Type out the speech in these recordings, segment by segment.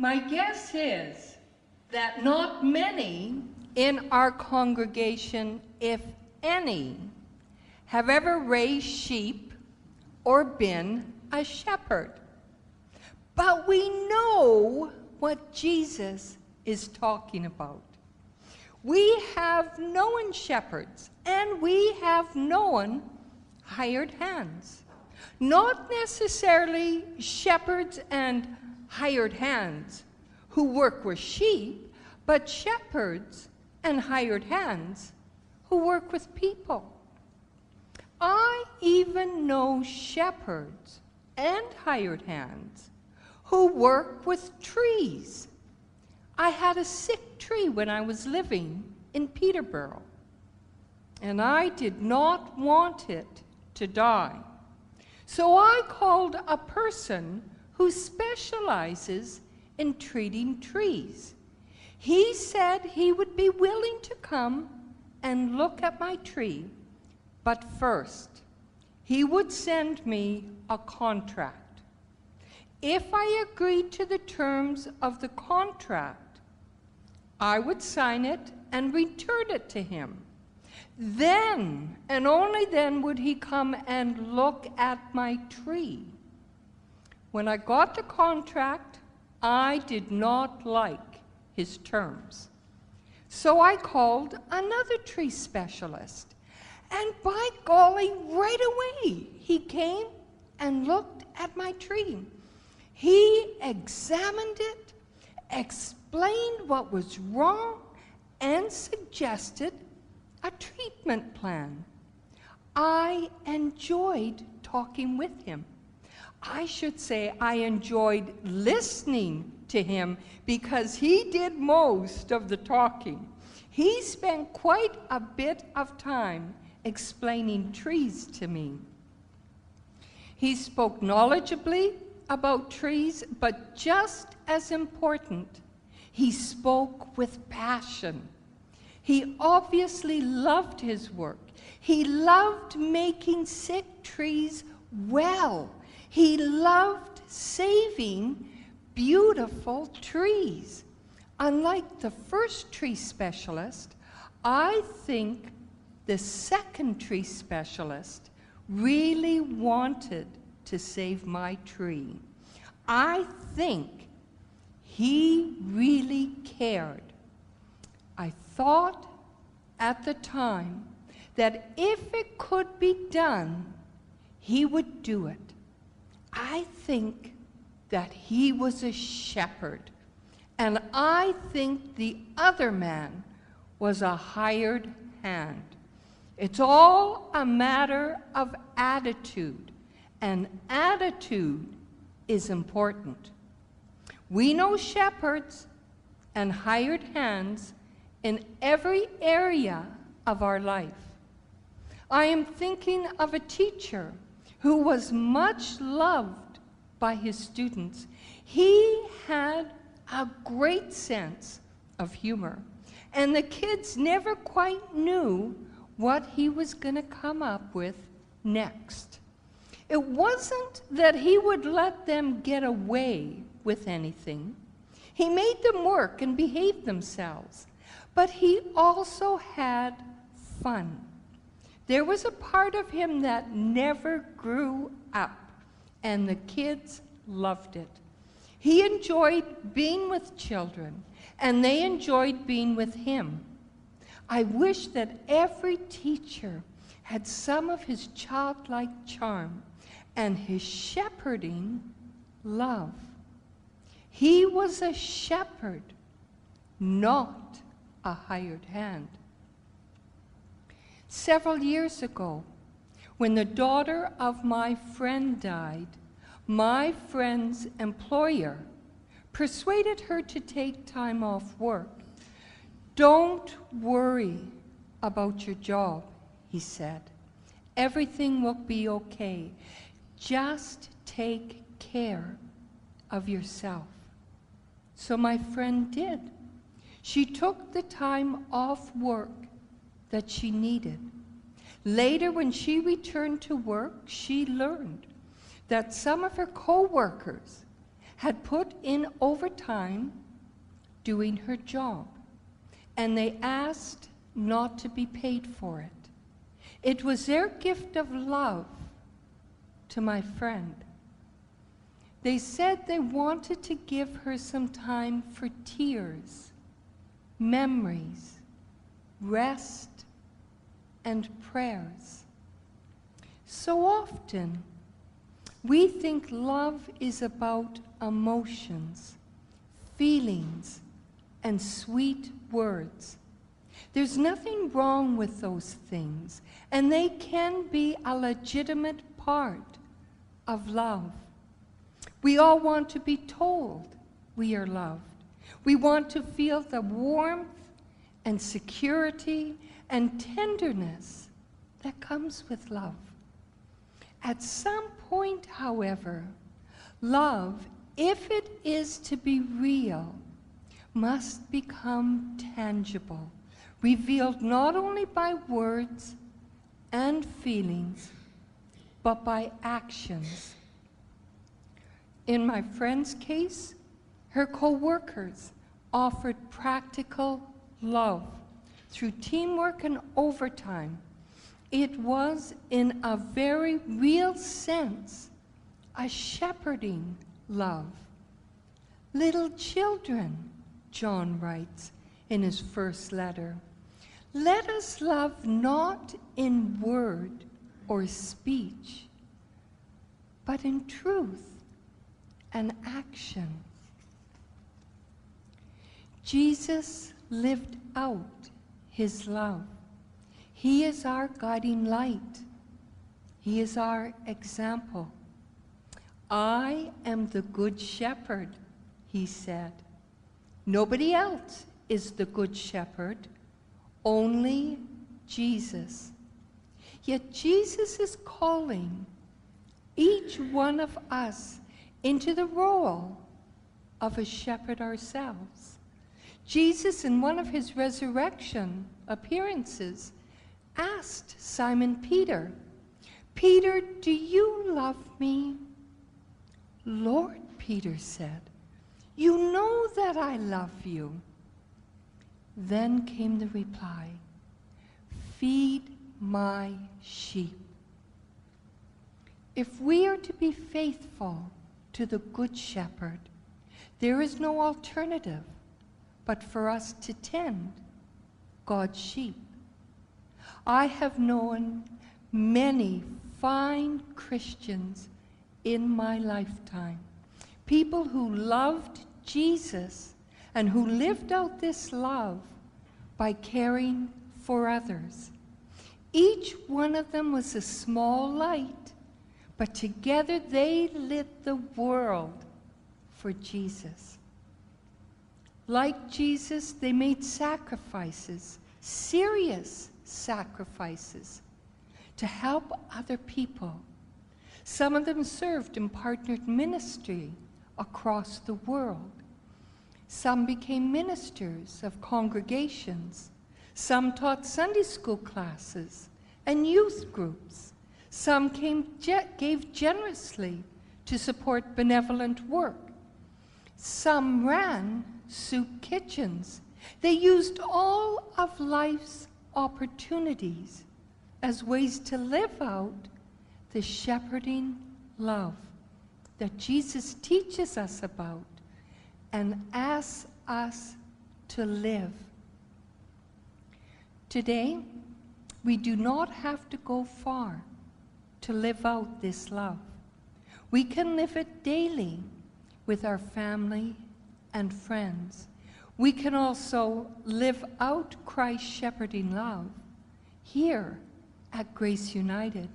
My guess is that not many in our congregation, if any, have ever raised sheep or been a shepherd. But we know what Jesus is talking about. We have known shepherds, and we have known hired hands. Not necessarily shepherds and hired hands who work with sheep, but shepherds and hired hands who work with people. I even know shepherds and hired hands who work with trees. I had a sick tree when I was living in Peterborough, and I did not want it to die. So I called a person who specializes in treating trees. He said he would be willing to come and look at my tree, but first, he would send me a contract. If I agreed to the terms of the contract, I would sign it and return it to him. Then, and only then, would he come and look at my tree. When I got the contract, I did not like his terms. So I called another tree specialist. And by golly, right away, he came and looked at my tree. He examined it, explained what was wrong, and suggested a treatment plan. I enjoyed talking with him. I should say I enjoyed listening to him because he did most of the talking. He spent quite a bit of time explaining trees to me. He spoke knowledgeably about trees, but just as important, he spoke with passion. He obviously loved his work. He loved making sick trees well. He loved saving beautiful trees. Unlike the first tree specialist, I think the second tree specialist really wanted to save my tree. I think he really cared. I thought at the time that if it could be done, he would do it. I think that he was a shepherd, and I think the other man was a hired hand. It's all a matter of attitude, and attitude is important. We know shepherds and hired hands in every area of our life. I am thinking of a teacher who was much loved by his students. He had a great sense of humor, and the kids never quite knew what he was going to come up with next. It wasn't that he would let them get away with anything. He made them work and behave themselves, but he also had fun. There was a part of him that never grew up, and the kids loved it. He enjoyed being with children, and they enjoyed being with him. I wish that every teacher had some of his childlike charm and his shepherding love. He was a shepherd, not a hired hand. Several years ago, when the daughter of my friend died, my friend's employer persuaded her to take time off work. "Don't worry about your job," he said. "Everything will be okay. Just take care of yourself." So my friend did. She took the time off work that she needed. Later, when she returned to work, she learned that some of her co-workers had put in overtime doing her job, and they asked not to be paid for it. It was their gift of love to my friend. They said they wanted to give her some time for tears, memories, rest, and prayers. So often, we think love is about emotions, feelings, and sweet words. There's nothing wrong with those things, and they can be a legitimate part of love. We all want to be told we are loved. We want to feel the warmth and security and tenderness that comes with love. At some point, however, love, if it is to be real, must become tangible, revealed not only by words and feelings, but by actions. In my friend's case, her co-workers offered practical love through teamwork and overtime. It was, in a very real sense, a shepherding love. Little children, John writes in his first letter, let us love not in word or speech, but in truth and action. Jesus lived out his love. He is our guiding light. He is our example. I am the good shepherd, he said. Nobody else is the good shepherd, only Jesus. Yet Jesus is calling each one of us into the role of a shepherd ourselves. Jesus, in one of his resurrection appearances, asked Simon Peter, Peter, do you love me? Lord, Peter said, you know that I love you. Then came the reply, feed my sheep. If we are to be faithful to the Good Shepherd, there is no alternative but for us to tend God's sheep. I have known many fine Christians in my lifetime, people who loved Jesus and who lived out this love by caring for others. Each one of them was a small light, but together they lit the world for Jesus. Like Jesus, they made sacrifices, serious sacrifices, to help other people. Some of them served in partnered ministry across the world. Some became ministers of congregations. Some taught Sunday school classes and youth groups. Some gave generously to support benevolent work. Some ran soup kitchens. They used all of life's opportunities as ways to live out the shepherding love that Jesus teaches us about and asks us to live. Today, we do not have to go far to live out this love. We can live it daily with our family and friends. We can also live out Christ's shepherding love here at Grace United,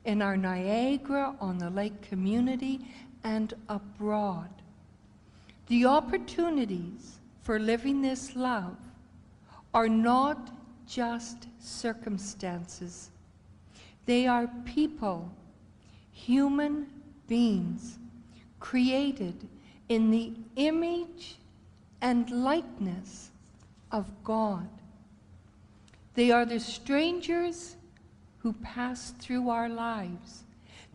in our Niagara on the Lake community, and abroad. The opportunities for living this love are not just circumstances. They are people, human beings, created in the image and likeness of God. They are the strangers who pass through our lives.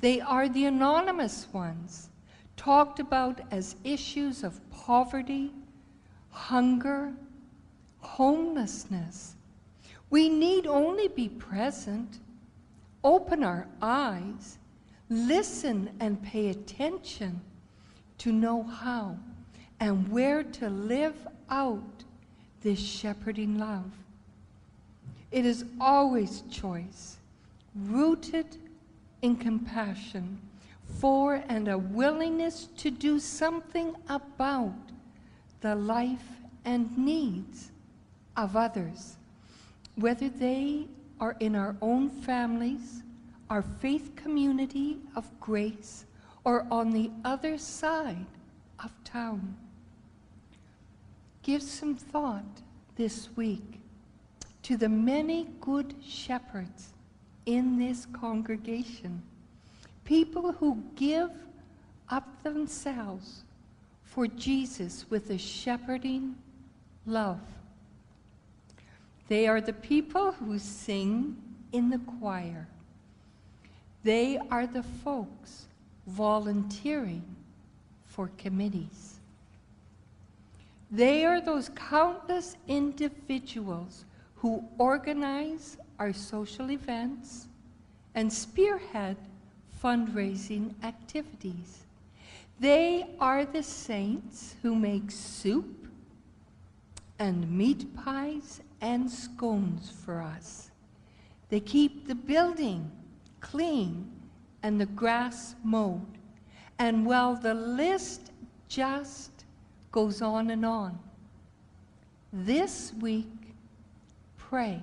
They are the anonymous ones, talked about as issues of poverty, hunger, homelessness. We need only be present, open our eyes, listen and pay attention to know how and where to live out this shepherding love. It is always choice, rooted in compassion for and a willingness to do something about the life and needs of others, whether they are in our own families, our faith community of grace, or on the other side of town. Give some thought this week to the many good shepherds in this congregation, people who give up themselves for Jesus with a shepherding love. They are the people who sing in the choir. They are the folks volunteering for committees. They are those countless individuals who organize our social events and spearhead fundraising activities. They are the saints who make soup and meat pies and scones for us. They keep the building clean and the grass mowed. And well, the list just goes on and on. This week, pray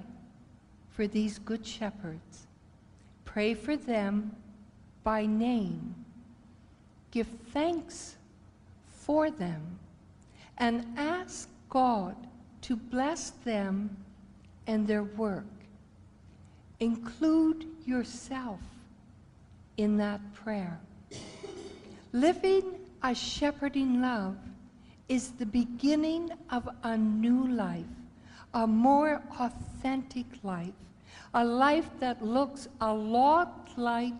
for these good shepherds. Pray for them by name. Give thanks for them and ask God to bless them and their work. Include yourself in that prayer. Living a shepherding love is the beginning of a new life, a more authentic life, a life that looks a lot like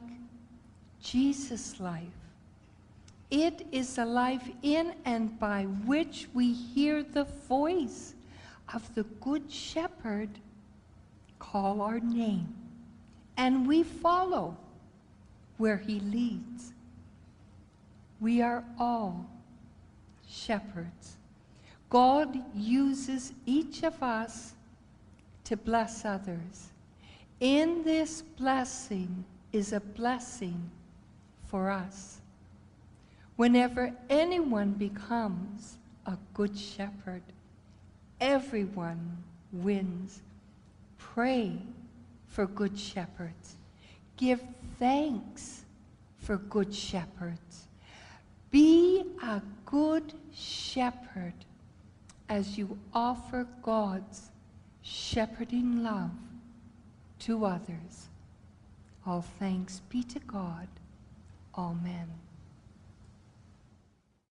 Jesus' life. It is a life in and by which we hear the voice of the Good Shepherd call our name, and we follow where he leads. We are all shepherds. God uses each of us to bless others. In this blessing is a blessing for us. Whenever anyone becomes a good shepherd, everyone wins. Pray for good shepherds. Give thanks for good shepherds. Be a good shepherd as you offer God's shepherding love to others. All thanks be to God. Amen.